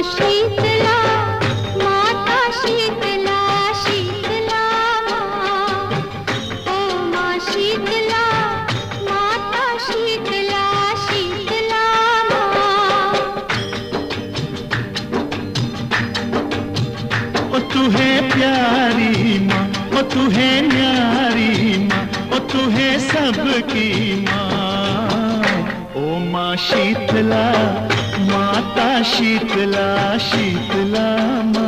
शीतला माता शीतला शीतला माँ ओ माँ शीतला माता शीतला शीतला माँ। ओ तू है प्यारी माँ, ओ तू है न्यारी माँ, ओ तू है सबकी माँ। ओ माँ शीतला माता शीतला शीतला माँ।